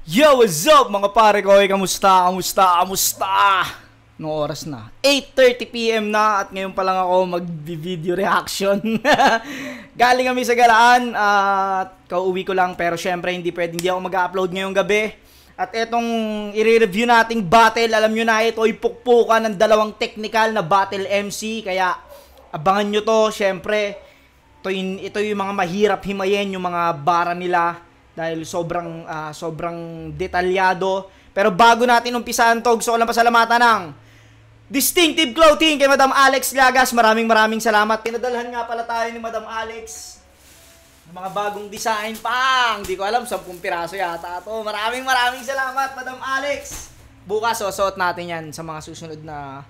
Yo, what's up mga pare ko? Kamusta? Noong oras na 8:30 PM na at ngayon pa lang ako mag-video reaction. Galing kami sa galaan at kauwi ko lang, pero syempre hindi ako mag-upload ngayong gabi. At etong i-review nating battle, alam nyo na ito'y pukpukan ng dalawang technical na battle MC, kaya abangan nyo to. Syempre ito yung mga mahirap himayin, yung mga bara nila, dahil sobrang detalyado. Pero bago natin umpisahan to, gusto ko lang pasalamatan ng Distinctive Clothing kay Madam Alex Llagas. Maraming salamat. Pinadalhan nga pala tayo ni Madam Alex ng mga bagong design pang. Hindi ko alam, 10 piraso yata ito. Maraming salamat, Madam Alex. Bukas susuot natin yan sa mga susunod na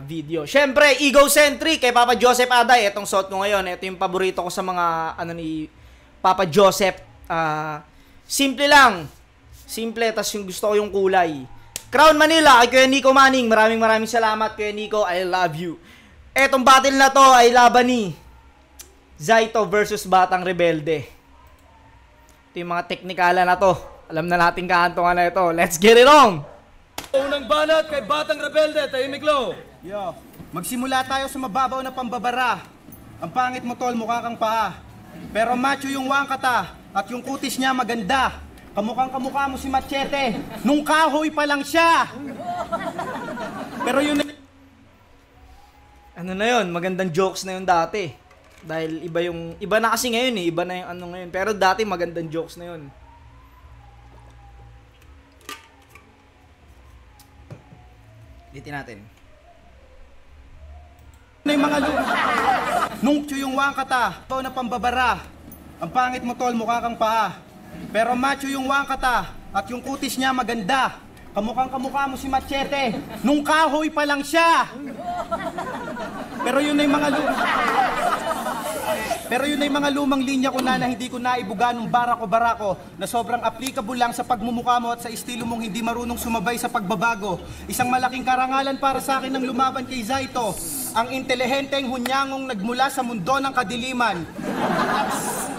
video. Syempre, Egocentric kay Papa Joseph Aday. Itong suot ko ngayon, ito yung paborito ko sa mga ni Papa Joseph. Simple lang. Simple, tas yung gusto ko yung kulay. Crown Manila kay Kuya Nico Manning. Maraming salamat, Kuya Nico. I love you. Etong battle na to ay laban ni Zaito versus Batang Rebelde. Ito yung mga teknikala na to. Alam na natin kahantungan na ito. Let's get it on! Unang banat kay Batang Rebelde, tahimik lo. Yo, magsimula tayo sa mababaw na pambabara. Ang pangit mo tol, mukha kang paa. Pero macho yung wangkata at yung kutis niya maganda. Kamukha mo si Machete. Nung kahoy pa lang siya. Pero yun... Ano na yun? Magandang jokes na yun dati. Dahil iba na kasi ngayon eh. Iba na yung ngayon. Pero dati magandang jokes na yun. Ulitin natin. Nung yung wangkata, ito na pambabara. Ang pangit mo tol, mukha kang paa. Pero macho yung wangkata at yung kutis niya maganda. Kamukha mo si Machete. Nung kahoy pa lang siya. Pero yun ay mga lumang linya ko na hindi ko naibuga nung barako na sobrang applicable lang sa pagmumukha mo at sa estilo mong hindi marunong sumabay sa pagbabago. Isang malaking karangalan para sa akin ng lumaban kay Zaito, ang intelihenteng hunyangong nagmula sa mundo ng kadiliman,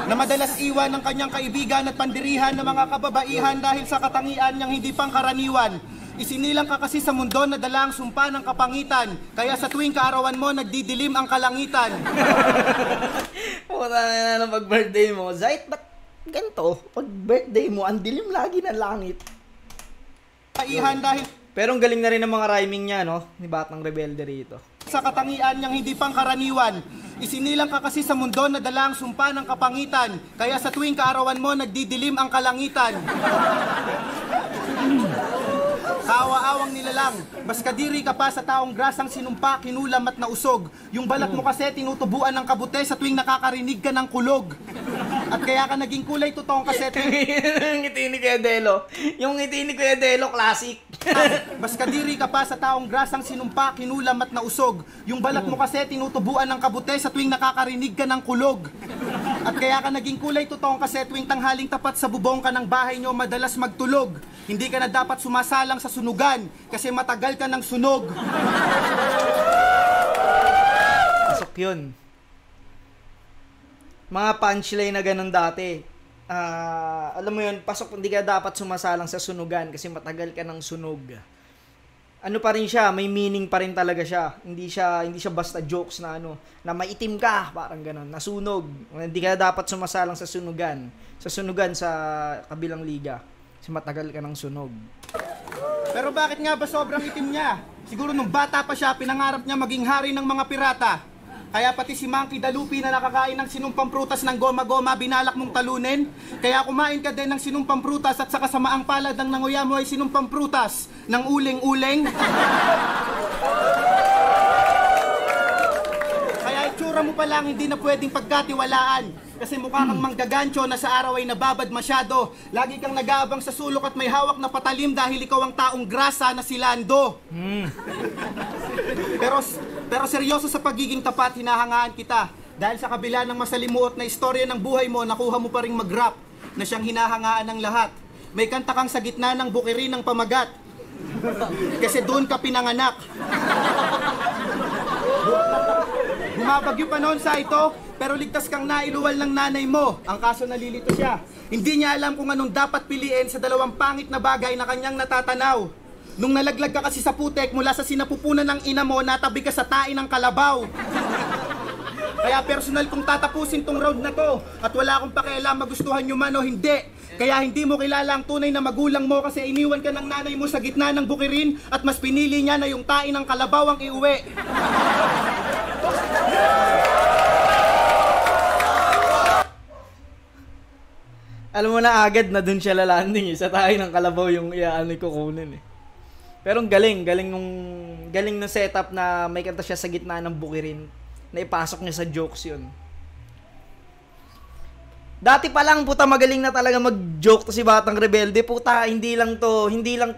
na madalas iwan ng kanyang kaibigan at pandirihan ng mga kababaihan dahil sa katangian niyang hindi pangkaraniwan. Isinilang ka kasi sa mundo na dala ang sumpa ng kapangitan, kaya sa tuwing kaarawan mo nagdidilim ang kalangitan. Puta na pag-birthday mo, Zait, ba't ganito? Pag-birthday mo, ang dilim lagi ng langit. Pero ang galing na rin ng mga rhyming niya, no? Ni Batang Rebelde rito. Sa katangian niyang hindi pangkaraniwan, isinilang ka kasi sa mundo na dala ang sumpa ng kapangitan, kaya sa tuwing kaarawan mo nagdidilim ang kalangitan. Kawa-awang nilalang, mas kadiri ka pa sa taong grasang sinumpa, kinulam at nausog. Yung balat mo kasi tinutubuan ng kabute sa tuwing nakakarinig ka ng kulog. At kaya ka naging kulay totoong kasete. Yung ngiti ni Kuya Delo. Yung ngiti ni Kuya Delo, classic. Mas kadiri ka pa sa taong grasang sinumpa, kinulam at nausog. Yung balat mo kasi tinutubuan ng kabute sa tuwing nakakarinig ka ng kulog. At kaya ka naging kulay totoong kasi tuwing tanghaling tapat sa bubong ka ng bahay nyo madalas magtulog. Hindi ka na dapat sumasalang sa sunugan kasi matagal ka ng sunog. Pasok yun. Mga punchline na ganun dati. Alam mo yun, pasok, hindi ka dapat sumasalang sa sunugan kasi matagal ka ng sunog. Ano pa rin siya, may meaning pa rin talaga siya. Hindi siya basta jokes na na maitim ka, parang ganun, nasunog. Hindi ka dapat sumasalang sa sunugan. Sa kabilang liga. Kasi matagal ka ng sunog. Pero bakit nga ba sobrang itim niya? Siguro nung bata pa siya, pinangarap niya maging hari ng mga pirata. Kaya pati si Monkey Dalupi na nakakain ng sinumpang prutas ng goma-goma, binalak mong talunin. Kaya kumain ka din ng sinumpang prutas at sa kasamaang palad ng nanguya mo ay sinumpang prutas ng uling-uling. Kaya itsura mo pa lang hindi na pwedeng pagkatiwalaan. Kasi mukha kang manggagancho na sa araw ay nababad masyado. Lagi kang nag-aabang sa sulok at may hawak na patalim dahil ikaw ang taong grasa na si Lando. Pero seryoso sa pagiging tapat, hinahangaan kita. Dahil sa kabila ng masalimuot na istorya ng buhay mo, nakuha mo pa ring mag-rap na siyang hinahangaan ng lahat. May kanta kang sa gitna ng bukirin ng pamagat. Kasi doon ka pinanganak. Bumabagyo pa noon sa ito, pero ligtas kang nailuwal ng nanay mo. Ang kaso nalilito siya. Hindi niya alam kung anong dapat piliin sa dalawang pangit na bagay na kanyang natatanaw. Nung nalaglag ka kasi sa putek mula sa sinapupunan ng ina mo, natabi ka sa tain ng kalabaw. Kaya personal kong tatapusin tong round na to. At wala akong pakialam magustuhan nyo man o hindi. Kaya hindi mo kilala ang tunay na magulang mo kasi iniwan ka ng nanay mo sa gitna ng bukirin at mas pinili niya na yung tain ng kalabaw ang iuwi. Alam mo na agad na dun siya lalanding sa tain ng kalabaw yung iaano kukunin eh. Pero ang galing ng setup na may kanta siya sa gitna ng bukirin. Na ipasok niya sa jokes yun. Dati pa lang puta magaling na talaga mag-joke to si Batang Rebelde. Puta hindi lang to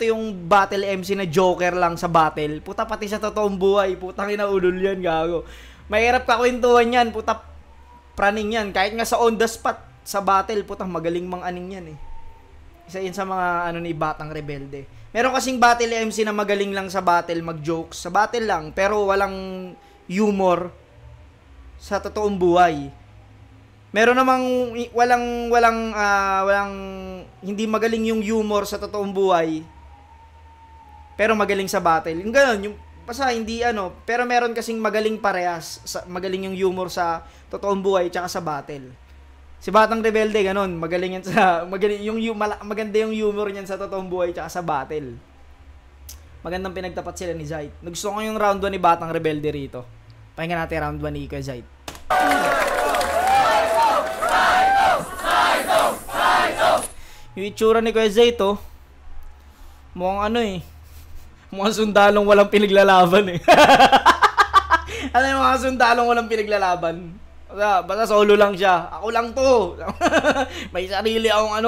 yung battle MC na joker lang sa battle. Puta pati sa totoong buhay, putang inaulol yan gago. Mahirap ka kwentuhan yan, puta praning yan. Kahit nga sa on the spot sa battle, puta magaling mang aning yan eh. Isa yun sa mga ano ni Batang Rebelde. Meron kasing battle MC na magaling lang sa battle mag-jokes, sa battle lang pero walang humor sa totoong buhay. Meron namang walang hindi magaling yung humor sa totoong buhay. Pero magaling sa battle. Yung ganoon, yung basta hindi pero meron kasing magaling parehas, magaling yung humor sa totoong buhay tsaka sa battle. Si Batang Rebelde ganoon, magaling yan sa maganda yung humor niyan sa totoong buhay tsaka sa battle. Magandang pinagtapat sila ni Zayt. Gusto ko yung round 1 ni Batang Rebelde rito. Pakinggan natin round 1 ni Kuya Zayt. Yung itsura ni Kuya Zayt mukhang mukhang sundalong walang pinaglalaban eh. Ano yung mga sundalong walang pinaglalaban? Basta solo lang siya. Ako lang to. May sarili akong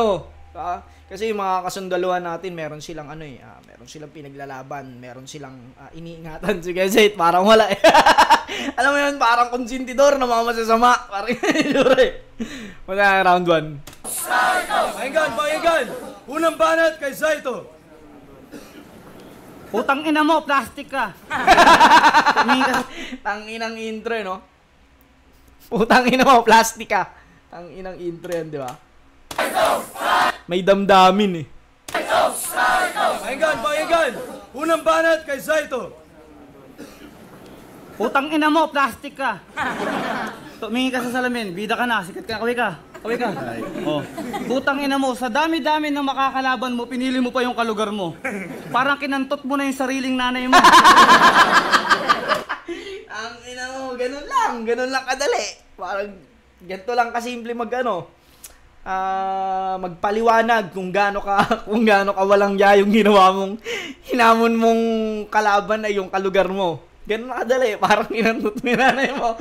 kasi yung mga kasundaluhan natin, meron silang meron silang pinaglalaban, meron silang iniingatan. Si Kuya Zayt, parang wala eh. Alam mo yun, parang konsentidor na mga masasama. Parang yun eh. Magkaya round 1. Pakinggan! Unang banat kay Zayto. Putang ina mo, plastic ka. Tanginang intro no? Putang ina mo, plastic ka. Tanginang intro yan, di ba? May damdamin eh. Pakinggan! Unang banat kay Zayto. Putang ina mo, plastic ka. Tumingin ka sa salamin, bida ka na, sikat ka, kaway ka. Oh. Putang ina mo, sa dami-dami ng makakalaban mo, pinili mo pa yung kalugar mo. Parang kinantot mo na yung sariling nanay mo. Ang ina mo, ganun lang kadali. Parang ganito lang kasimple magpaliwanag kung gaano ka walang yung hinamon mong kalaban ay yung kalugar mo. Ganun na kadali, parang inantot mo yung nanay mo.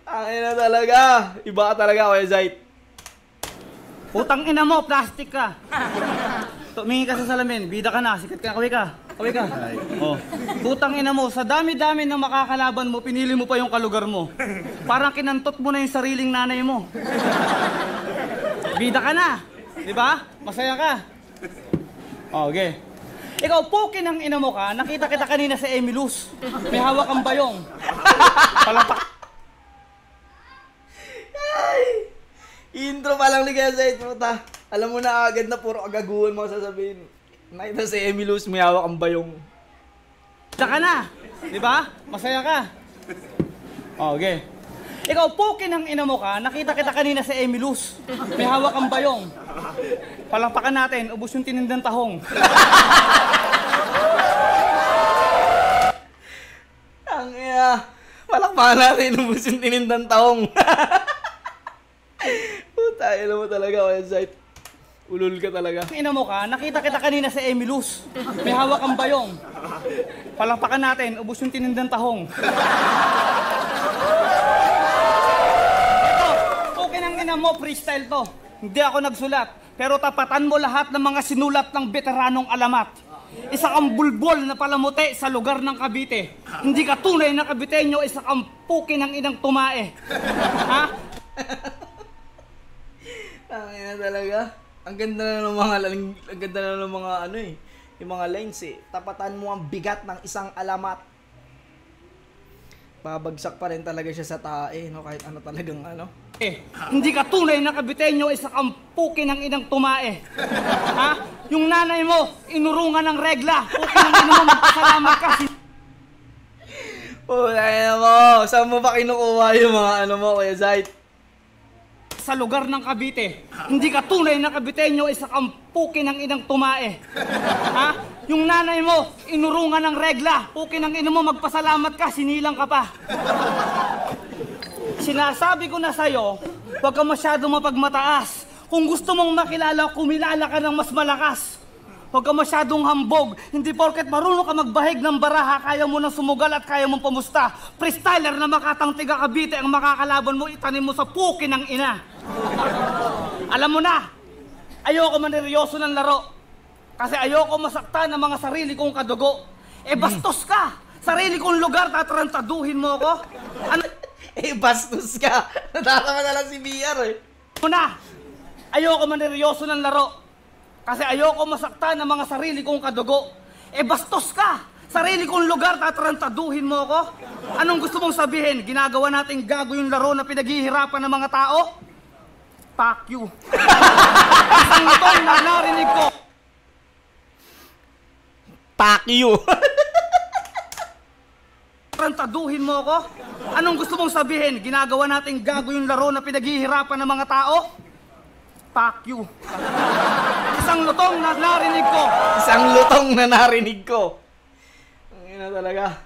Ang ina talaga, iba ka talaga Kuya Zayt. Putang ina mo, plastic ka. Tumingin ka sa salamin, bida ka na, sikat ka, kaway ka. Oh. Putang ina mo, sa dami-dami ng makakalaban mo, pinili mo pa yung kalugar mo. Parang kinantot mo na yung sariling nanay mo. Bida ka na, di ba? Masaya ka. Okay. Ikaw, poke ng ina mo ka, nakita kita kanina sa Emilus. May hawak kang bayong. Palampak. Ay! Intro pa lang ni Kuya Zayt, puta. Alam mo na agad na puro agaguhan mo sasabihin. Nakita si Emilus, may hawak ang bayong. Bida ka na, di ba? Masaya ka. Okay. Ikaw, poke ng ina mo ka, nakita kita kanina sa Emilus. May hawak kang bayong. Palampakan natin, ubos yung tinindang tahong. Ang ina, palakpakan natin, ubos yung tinindang tahong. Puta, alam mo talaga, Kuya Zayt. Ulul ka talaga. Ina mo ka, nakita kita kanina sa Emilus. May hawak kang bayong. Palampakan natin, ubos yung tinindang tahong. Ina mo, freestyle to. Hindi ako nagsulat. Pero tapatan mo lahat ng mga sinulat ng veteranong alamat. Isa kang bulbol na palamuti sa lugar ng Cavite. Hindi ka tunay na Caviteño, isa kang puki ng inang tumae. Ha? Tangina talaga. Ang ganda na ng mga yung mga lines eh. Tapatan mo ang bigat ng isang alamat. babagsak pa rin talaga siya sa tae, no? Kahit ano talagang ano. Hindi ka tunay na kabitenyo, isa kang puki ng inang tumae. Ha? Yung nanay mo, inurungan ng regla. Puki ng ina mo, magpasalamat ka. Ano mo? Saan mo ba kinukuha yung mga ano mo, Kuya Zayt? Sa lugar ng Cavite, hindi ka tunay na kabitenyo, isa kang puki ng inang tumae. Ha? Yung nanay mo, inurungan ng regla. Puki ng ina mo, magpasalamat ka, sinilang ka pa. Sinasabi ko na sa'yo, huwag ka masyadong mapagmataas. Kung gusto mong makilala, kumilala ka ng mas malakas. Huwag ka masyadong hambog. Hindi porket marunong ka magbahig ng baraha, kaya mo nang sumugal at kaya mong pamusta. Freestyler na makatang tiga Cavite ang makakalaban mo, itanim mo sa puki ng ina. Alam mo na, ayoko maneryoso ng laro. Kasi ayoko masaktan ng mga sarili kong kadugo. Bastos ka! Sarili kong lugar, tatrantaduhin mo ako? Ano? Bastos ka! Natatawa na lang si BR eh. Una, ayoko maneryoso ng laro. Kasi ayoko masaktan ng mga sarili kong kadugo. Bastos ka! Sarili kong lugar, tatrantaduhin mo ako? Anong gusto mong sabihin? Ginagawa nating gago yung laro na pinaghihirapan ng mga tao? Fuck you. Isang ito na narinig ko. Fuck you. Trantaduhin mo ako? Anong gusto mong sabihin? Ginagawa nating gago yung laro na pinaghihirapan ng mga tao? Fuck you. Isang lutong na narinig ko. Isang lutong na narinig ko. Ang ina talaga.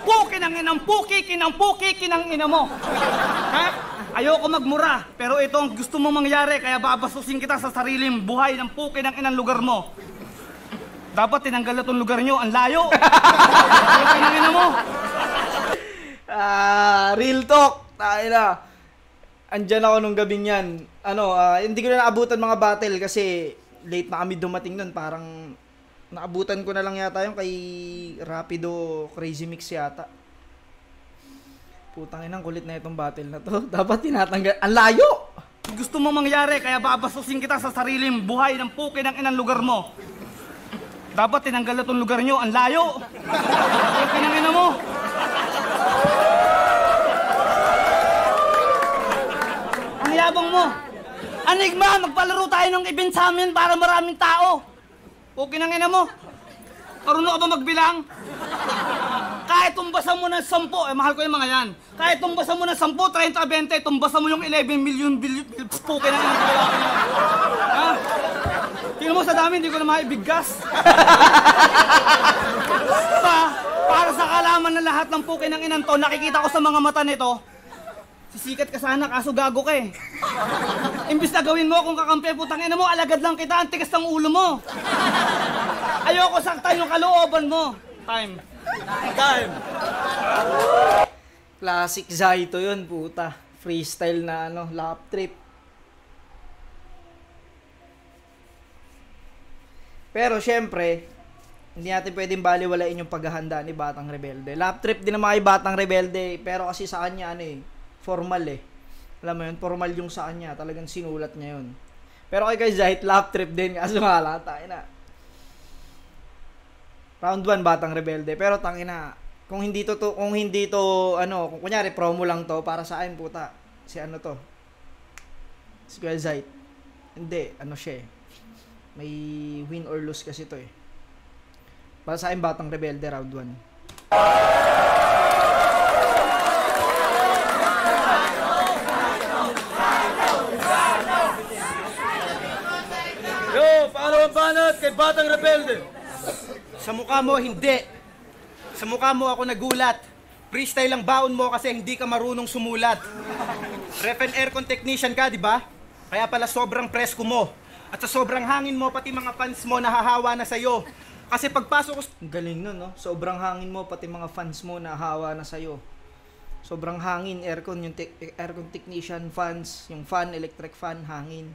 Puki ng inang puki, kinang puki, kinang ina mo. Ha? Ayoko magmura, pero ito ang gusto mong mangyari, kaya babasusin kita sa sariling buhay ng puki ng inang lugar mo. Dapat tinanggal na itong lugar nyo, ang layo. Puki ng ina mo. Real talk. Tayo na. Andyan ako nung gabing yan. Hindi ko na naabutan mga battle kasi late na kami dumating nun. Parang naabutan ko na lang yata yung kay Rapido Crazy Mix yata. Putang inang kulit na itong battle na to. Dapat tinatanggal. Ang layo! Gusto mo mangyari, kaya babasusin kita sa sariling buhay ng puki ng inang lugar mo. Dapat tinanggal na itong lugar nyo, ang layo! Puki ng ina mo! Ang yabang mo! Anigma, magpalaro tayo ng event sa amin para maraming tao! Puki ng ina mo! Marunong ka ba magbilang? Kahit tumbasan mo ng 10, mahal ko yung mga yan. Kahit tumbasan mo ng 10, 30, 20, tumbasan mo yung 11 million billion, puki ng ina mo. Ha? Tingnan mo sa dami, hindi ko na maibigkas. Para sa kalaman ng lahat ng puki ng inan to, nakikita ko sa mga mata nito, sisikat ka sana, kaso gago ka eh. Imbis na gawin mo kung kakampi, putang ina mo, alagad lang kita, ang tigas ng ulo mo. Ayoko saktan yung kalooban mo. Time. Classic Zaito yun, puta. Freestyle na lap trip. Pero syempre, hindi natin pwedeng baliwalain yung paghahanda ni Batang Rebelde. Lap trip din naman kay Batang Rebelde, pero kasi sa kanya formal eh. Alam mo yun, formal yung sa kanya, talagang sinulat niya yun. Pero kay Zayt, lap trip din, kaso malata, na. Round 1 Batang Rebelde, pero tangina, kung hindi to kung kunyari promo lang to para sa akin, puta. Si Si Kuya Zayt. Hindi, siya eh. May win or lose kasi to eh. Para sa akin Batang Rebelde round 1. Paano ang banat kay Batang Rebelde? Sa mukha mo, hindi. Sa mukha mo ako nagulat. Freestyle lang baon mo kasi hindi ka marunong sumulat. Ref and aircon technician ka, di ba? Kaya pala sobrang presko mo. At sa sobrang hangin mo, pati mga fans mo nahahawa na sa'yo. Kasi pagpasok ko... Ang galing nun, no? Sobrang hangin mo, pati mga fans mo nahahawa na sa'yo. Sobrang hangin, aircon, yung aircon technician, fans, yung fan, electric fan, hangin.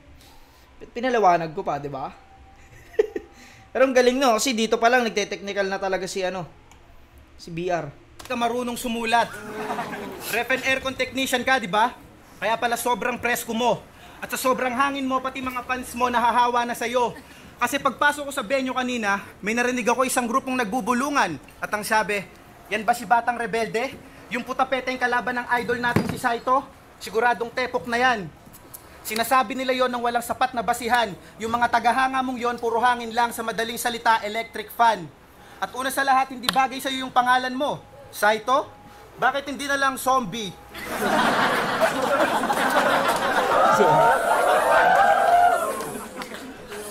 Pinalawanag ko pa, di ba? Pero ang galing, no? Kasi dito pa lang, nagte-technical na talaga si BR. Ka marunong sumulat. Ref and aircon technician ka, di ba? Kaya pala sobrang presko mo. At sa sobrang hangin mo, pati mga fans mo nahahawa na sa'yo. Kasi pagpasok ko sa venue kanina, may narinig ako isang grupong nagbubulungan. At ang sabi, Yan ba si Batang Rebelde? Yung putapete yung kalaban ng idol natin si Saito? Siguradong tepok na yan. Sinasabi nila yon ng walang sapat na basihan. Yung mga tagahanga mong yon, puro hangin lang, sa madaling salita, electric fan. At una sa lahat, hindi bagay sa'yo yung pangalan mo. Saito? Bakit hindi na lang zombie?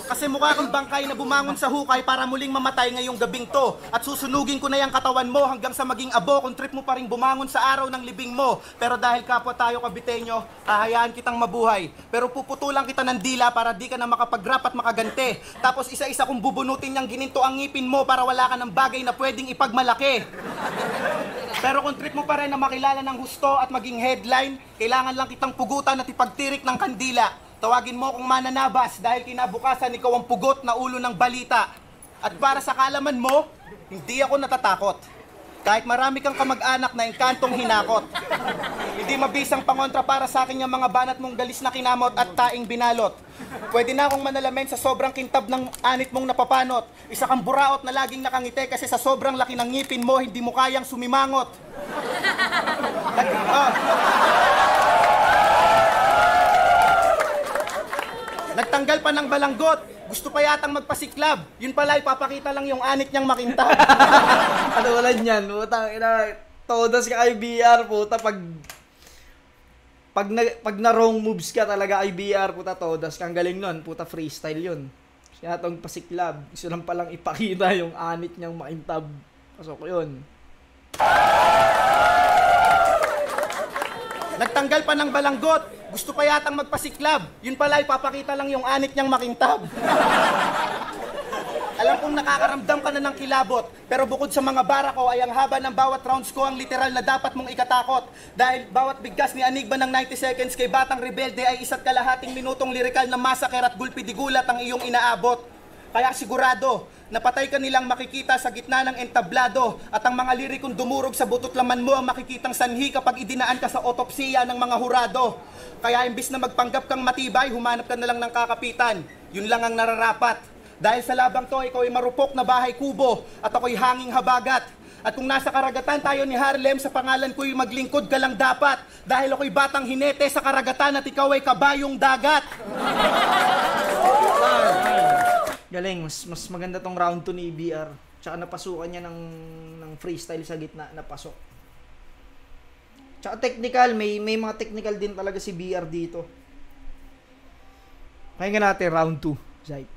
Kasi mukha kang bangkay na bumangon sa hukay para muling mamatay ngayong gabing to. At susunugin ko na yung katawan mo hanggang sa maging abo kung trip mo pa rin bumangon sa araw ng libing mo. Pero dahil kapwa tayo Kabiteño, hahayaan kitang mabuhay. Pero puputulan kita ng dila para di ka na makapag-rap at makagante. Tapos isa-isa kong bubunutin niyang gininto ang ngipin mo para wala ka ng bagay na pwedeng ipagmalaki. Pero kung trip mo pa rin na makilala ng husto at maging headline, kailangan lang kitang pugutan at ipagtirik ng kandila. Tawagin mo kung mananabas dahil kinabukasan ikaw ang pugot na ulo ng balita. At para sa kaalaman mo, hindi ako natatakot. Kahit marami kang kamag-anak na engkantong hinakot. Hindi mabisang pangontra para sa akin yung mga banat mong galis na kinamot at taing binalot. Pwede na akong manalamin sa sobrang kintab ng anit mong napapanot. Isa kang buraot na laging nakangiti kasi sa sobrang laki ng ngipin mo, hindi mo kayang sumimangot. Nagtanggal pa ng balanggot. Gusto pa yatang magpasiklab. Yun pala, ipapakita lang yung anit niyang makintab. Ano wala niyan? Putang ina, todas ka kay BR, puta. Pag na wrong moves ka talaga kay BR, puta, todas kang galing nun. Puta, freestyle yun. Siya itong pasiklab. Gusto lang palang ipakita yung anit niyang makintab. Pasok yun. Nagtanggal pa ng balanggot. Gusto pa yatang magpasiklab. Yun pala, ipapakita lang yung anit niyang makintab. Alam kong nakakaramdam ka na ng kilabot. Pero bukod sa mga bara ko, ay ang haba ng bawat rounds ko ang literal na dapat mong ikatakot. Dahil bawat bigkas ni Anigba ng 90 seconds kay Batang Rebelde ay isa't kalahating minutong lirikal na masaker at gulpi digulat ang iyong inaabot. Kaya sigurado, napatay ka nilang makikita sa gitna ng entablado at ang mga lirikong dumurog sa butot laman mo ang makikitang sanhi kapag idinaan ka sa otopsiya ng mga hurado. Kaya imbis na magpanggap kang matibay, humanap ka na lang ng kakapitan. Yun lang ang nararapat. Dahil sa labang to, ikaw ay marupok na bahay kubo at ako'y hanging habagat. At kung nasa karagatan tayo ni Harlem, sa pangalan ko'y maglingkod ka lang dapat. Dahil ako'y batang hinete sa karagatan at ikaw ay kabayong dagat. Galing, mas maganda tong round 2 ni BR. Tsaka napasukan niya ng freestyle sa gitna, napasok. Tsaka technical, may mga technical din talaga si BR dito. Pakinggan natin round 2, Zayt.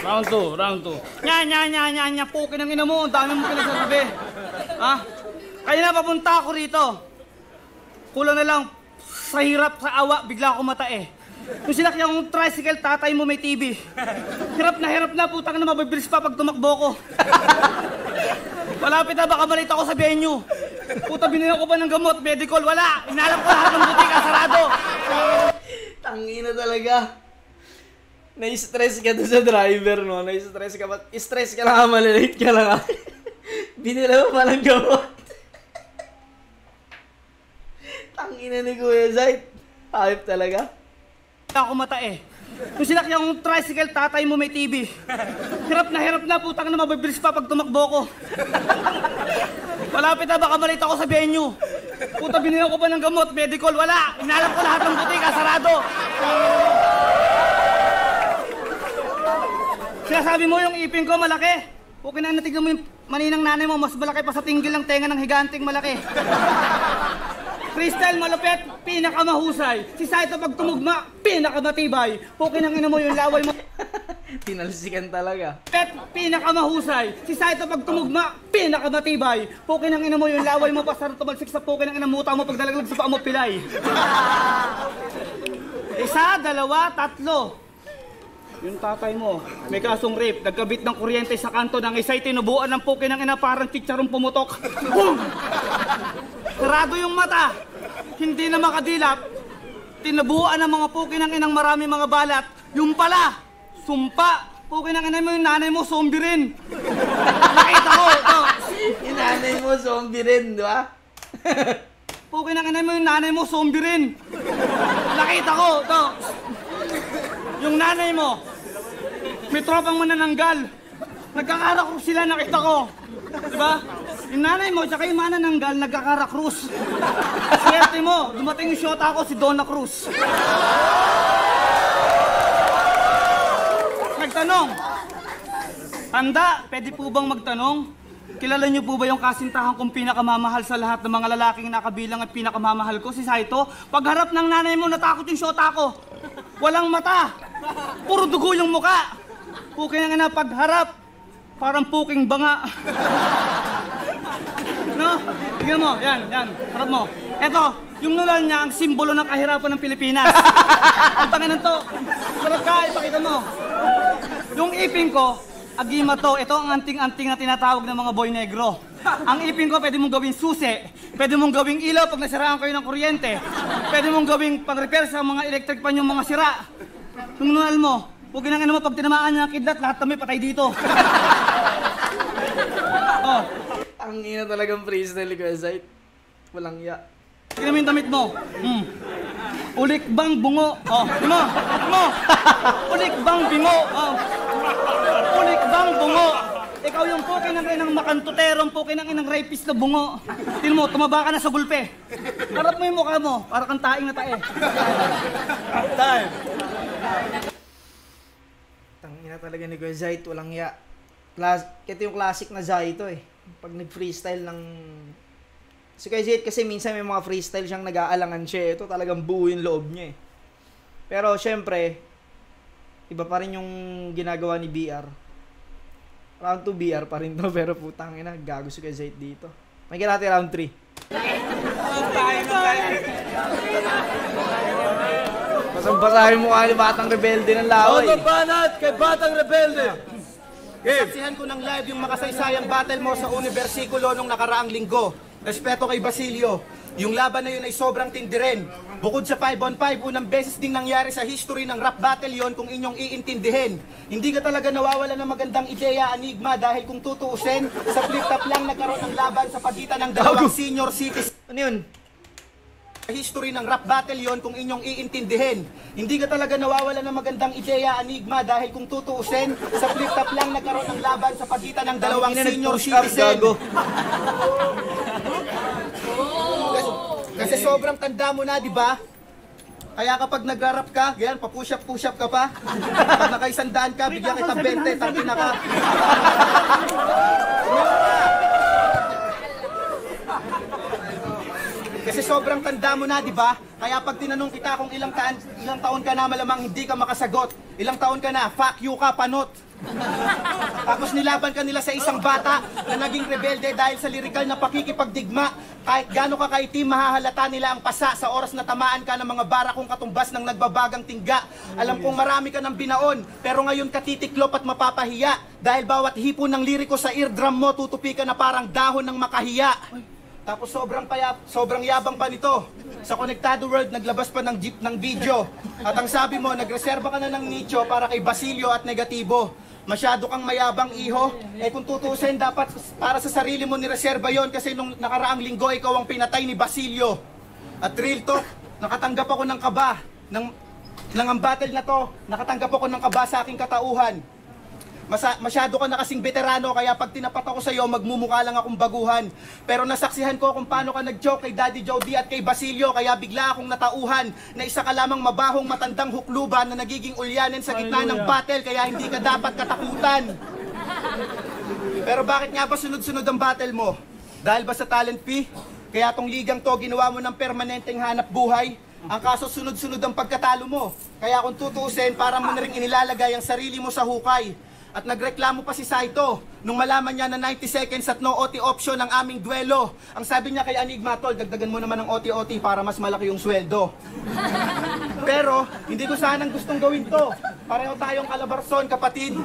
Round 2. Nya, pukin ang ina mo. Ang dami mo pinagsasabi. Ha? Kaya na papunta ako rito. Kulang na lang, sa hirap, sa awa, bigla ako matae. Kung sinakyan kong tricycle, tatay mo may TV. Hirap na, putang na mabibilis pa pag tumakbo ko. Malapit na, baka malita ako sa venue. Puta, binila ko pa ng gamot, medical, wala. Inalam ko lahat ng butika, sarado. Tangina talaga. Na-stress ka doon sa driver, no? Na-stress ka ba? Stress ka lang, malilate ka lang. Binila mo pa ng gamot. Tangina ni Kuya Zayt. Hype talaga. Ako matae. Kung sinakyan kong tricycle, tatay mo may TV. Hirap na, putang na mabibilis pa pag tumakbo ko. Malapit na, baka malita ako sa venue. Puta, binila ko pa ng gamot, medical, wala. Inalam ko lahat ng butika, sarado. Sinasabi mo yung ipin ko malaki. Okay na, natignan mo yung maninang nanay mo, mas malaki pa sa tinggil ng tenga ng higanting malaki. Freestyle malupet, pinakamahusay. Si Saito pag tumugma, pinakamatibay. Okay nang ina mo yung laway mo. Tinalsikan talaga. Pet, pinakamahusay. Si Saito pag tumugma, pinakamatibay. Okay nang ina mo yung laway mo, pasara tumalsik sa pukin ng ina muta mo pag dalaglag sa paa mo pilay. 1, 2, 3. Yung tatay mo, may kasong rape, nagkabit ng kuryente sa kanto ng isa'y tinubuan ng pukin ng ina parang chicharong pumutok. Boom! Sarado yung mata, hindi na makadilap, tinabuan ng mga pukin ng inang marami mga balat. Yung pala, sumpa, pukin ng ina mo yung nanay mo, zombie rin. Nakita ko, ito. Yung nanay mo, zombie rin, di ba? Pukin ng ina mo yung nanay mo, zombie rin. Nakita ko, ito. Yung nanay mo, may tropang manananggal. Nagkakaroon sila, nakita ko. Diba? Yung nanay mo, tsaka yung manananggal, nagkakara-cruz. Swerte mo, dumating yung shota ko, si Donna Cruz. Nagtanong, Tanda, pwede po bang magtanong? Kilala niyo po ba yung kasintahan kong pinakamamahal sa lahat ng mga lalaking nakabilang at pinakamamahal ko, si Saito? Pagharap ng nanay mo, natakot yung shota ko. Walang mata, puro dugo yung muka. Puking na pagharap, parang puking banga. No? Tingnan mo, yan, harap mo. Eto, yung nulal niya ang simbolo ng kahirapan ng Pilipinas. Ang tanginan to, sarap ka, ipakita mo. Yung ipin ko, agima to, ito ang anting-anting na tinatawag ng mga boy negro. Ang ipin ko, pwede mong gawing susi, pwede mong gawing ilaw pag nasiraan kayo ng kuryente, pwede mong gawing pang-repair sa mga electric pan yung mga sira. Yung nunal mo, huwag ginang mo, pag tinamaan niya ng kidlat, lahat kami patay dito. Oh. Ang ina talagang freestyle ko, Zayt. Walang ya. Tingnan mo yung damit mo. Ulik bang bungo? Oh, mo. Ulik bang bingo? Oh. Ulik bang bungo? Ikaw yung pukin ng inang makantuterong pukin ng inang rapist na bungo. Tingnan mo, tumaba ka na sa gulpe. Harap mo yung mukha mo, para kang taing na tae. Time. Tangina talaga ni Kuya Zayt, walang ya. Ito yung classic na Zayto eh. Pag nag-freestyle ng... Si Kuya Zayt kasi minsan may mga freestyle siyang nag-aalangan siya. Ito talagang buo yung loob niya eh. Pero syempre, iba pa rin yung ginagawa ni BR. Round 2 BR pa rin to, pero putang ina, gago si Kuya Zayt dito. May natin round 3. Basang-basahin mo ni Batang Rebelde ng laway. Todo banat kay Batang Rebelde. Saksihan ko ng live yung makasaysayang battle mo sa Universikulo nung nakaraang linggo. Respeto kay Basilio. Yung laban na yun ay sobrang tindi rin. Bukod sa 5-on-5, unang beses ding nangyari sa history ng rap battle yon kung inyong iintindihin. Hindi ka talaga nawawala ng magandang ideya, Enigma, dahil kung tutuusin, sa flip-top lang nagkaroon ng laban sa pagitan ng dalawang senior citizens. Ano yun? History ng rap battle yon kung inyong iintindihin. Hindi ka talaga nawawala ng magandang ideya, Enigma, dahil kung tutuusin, sa flip-top lang nagkaroon ng laban sa pagitan ng dalawang senior citizen. Kasi sobrang tanda mo na, di ba? Kaya kapag nagra-rap ka, ganyan, pa-push up ka pa. Pag nakaisandaan ka, bigyan kita 20, tangina ka. Kasi sobrang tanda mo na, di ba? Kaya pag tinanong kita kung ilang taon ka na, malamang hindi ka makasagot. Ilang taon ka na, fuck you ka, panot. Tapos nilaban ka nila sa isang bata na naging rebelde dahil sa lirikal na pakikipagdigma. Kahit gaano ka kaitim, mahahalata nila ang pasa sa oras na tamaan ka ng mga barakong katumbas ng nagbabagang tingga. Alam kong marami ka ng binaon, pero ngayon ka titiklop at mapapahiya. Dahil bawat hipon ng liriko sa eardrum mo, tutupi ka na parang dahon ng makahiya. Tapos sobrang yabang pa nito. Sa Konektado World, naglabas pa ng video. At ang sabi mo, nagreserba ka na ng nicho para kay Basilio at negatibo. Masyado kang mayabang, iho. Kung tutusin, dapat para sa sarili mo nireserba yon kasi nung nakaraang linggo, ikaw ang pinatay ni Basilio. At real talk, nakatanggap ako ng kaba. Ang battle na to, nakatanggap ako ng kaba sa aking katauhan. Masyado ka na kasing veterano, kaya pag tinapat ako sa iyo, magmumukha lang akong baguhan. Pero nasaksihan ko kung paano ka nag-joke kay Daddy Jody at kay Basilio, kaya bigla akong natauhan na isa ka lamang mabahong matandang hukluban na nagiging ulyanin sa gitna ng battle, kaya hindi ka dapat katakutan. Pero bakit nga ba sunod-sunod ang battle mo? Dahil ba sa talent fee? Kaya tong ligang to, ginawa mo ng permanenteng hanap buhay? Ang kaso sunod-sunod ang pagkatalo mo. Kaya kung tutuusin, para mo na rin inilalagay ang sarili mo sa hukay. At nagreklamo pa si Saito nung malaman niya na 90 seconds at no OT option ang aming duelo. Ang sabi niya kay Enigma, tol, dagdagan mo naman ng OT para mas malaki yung sweldo. Pero hindi ko sanang gustong gawin to. Pareho tayong kalabarson, kapatid.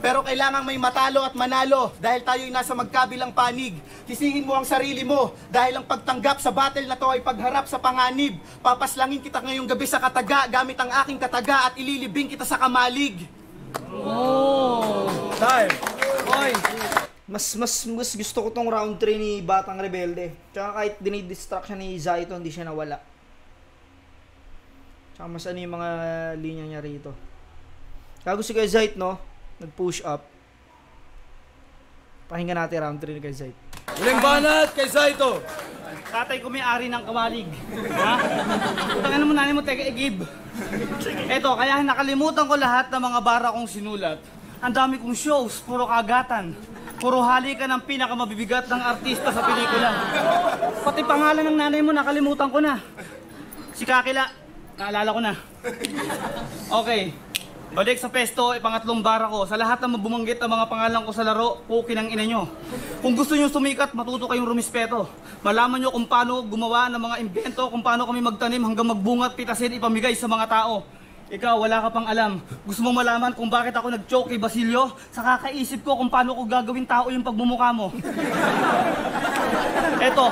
Pero kailangan may matalo at manalo dahil tayo'y nasa magkabilang panig. Sisihin mo ang sarili mo dahil ang pagtanggap sa battle na to ay pagharap sa panganib. Papaslangin kita ngayong gabi sa kataga gamit ang aking kataga at ililibing kita sa kamalig. Oh! Time. Oy! Mas gusto ko tong round 3 ni Batang Rebelde. Tsaka kahit dinidistract siya ni Zayto, hindi siya nawala. Tsaka mas ano yung mga linya niya rito. Kaya gusto kay Zayt, no? Nag-push up. Pahinga natin round 3 ni kay Zayt. Huling banat kay Saito. Tatay ko may-ari ng kawalig. Ha? Utangin mo nanay mo, teka igib. Eto, kaya nakalimutan ko lahat ng mga bara kong sinulat. Ang dami kong shows, puro kagatan. Puro hali ka ng pinakamabibigat ng artista sa pelikula. Pati pangalan ng nanay mo, nakalimutan ko na. Si Kakila, naalala ko na. Okay. Balik sa pesto, pangatlong bara ko. Sa lahat ng bumanggit ang mga pangalan ko sa laro, pukin ang ina nyo. Kung gusto nyo sumikat, matuto kayong rumispeto. Malaman nyo kung paano gumawa ng mga invento, kung paano kami magtanim hanggang magbunga at pitasin ipamigay sa mga tao. Ikaw, wala ka pang alam. Gusto mong malaman kung bakit ako nag-choke kay Basilio? Sa kakaisip ko kung paano ko gagawin tao yung pagmumukha mo. Eto,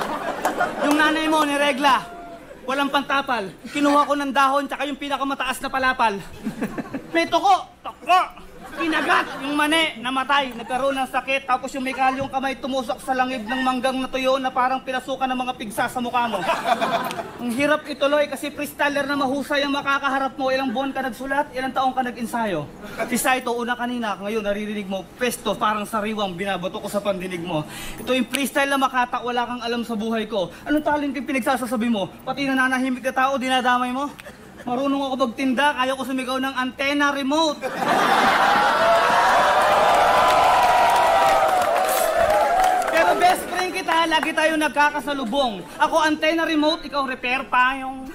yung nanay mo, niregla. Walang pantapal. Kinuha ko ng dahon tsaka yung pinakamataas na palapal. May toko! Kinagat! Yung mani, namatay. Nagkaroon ng sakit. Tapos yung may kalyong kamay tumusok sa langib ng manggang na tuyo na parang pinasukan ng mga pigsa sa mukha mo. Ang hirap ituloy kasi freestyler na mahusay ang makakaharap mo. Ilang buwan ka nagsulat, ilang taong ka nag-ensayo. Si Saito, una kanina, ngayon naririnig mo, pesto, parang sariwang binabato ko sa pandinig mo. Ito yung freestyle na makata, wala kang alam sa buhay ko. Anong talent yung pinagsasasabi mo? Pati nananahimik na tao, dinadamay mo? Marunong ako magtinda, kaya ko sumigaw ng antenna remote. Pero best friend kita, lagi tayo nagkakasalubong. Ako antenna remote, ikaw repair payong.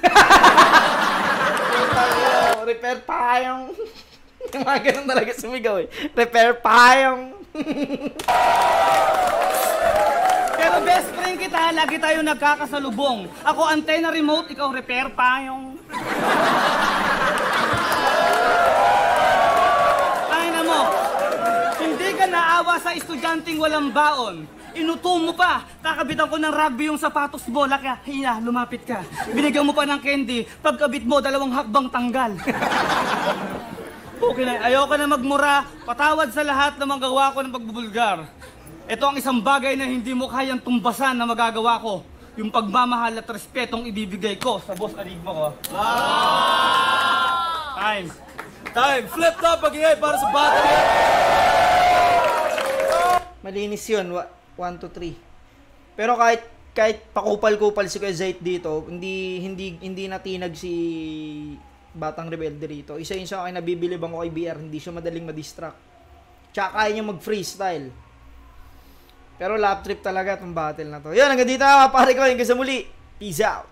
Repair payong. Yung mga ganun talaga sumigaw eh. Repair payong. Pero best friend kita, lagi tayo nagkakasalubong. Ako antenna remote, ikaw repair payong. Ay na mo, hindi ka naawa sa estudyanteng walang baon. Inuto mo pa, kakabitan ko ng rugby yung sapatos mo, laki, hina, lumapit ka. Binigyan mo pa ng candy, pagkabit mo, 2 hakbang tanggal. Okay na, ayoko na magmura, patawad sa lahat na magawa ko ng pagbubulgar. Ito ang isang bagay na hindi mo kayang tumbasan na magagawa ko. Yung pagmamahal at respetong ibibigay ko sa boss Arigma ko. Time. Time. Flip top pag-ingay para sa batang. Malinis yun. 1, 2, 3. Pero kahit pakupal-kupal si Kuya Zayt dito, hindi natinag si Batang Rebelde rito. Isa yun sa akin nabibilibang ko kay BR, hindi siya madaling ma-distract. Tsaka kaya niya mag-freestyle. Pero lap trip talaga itong battle na to. Yun, hanggang dito pare ko. Hanggang sa muli. Peace out.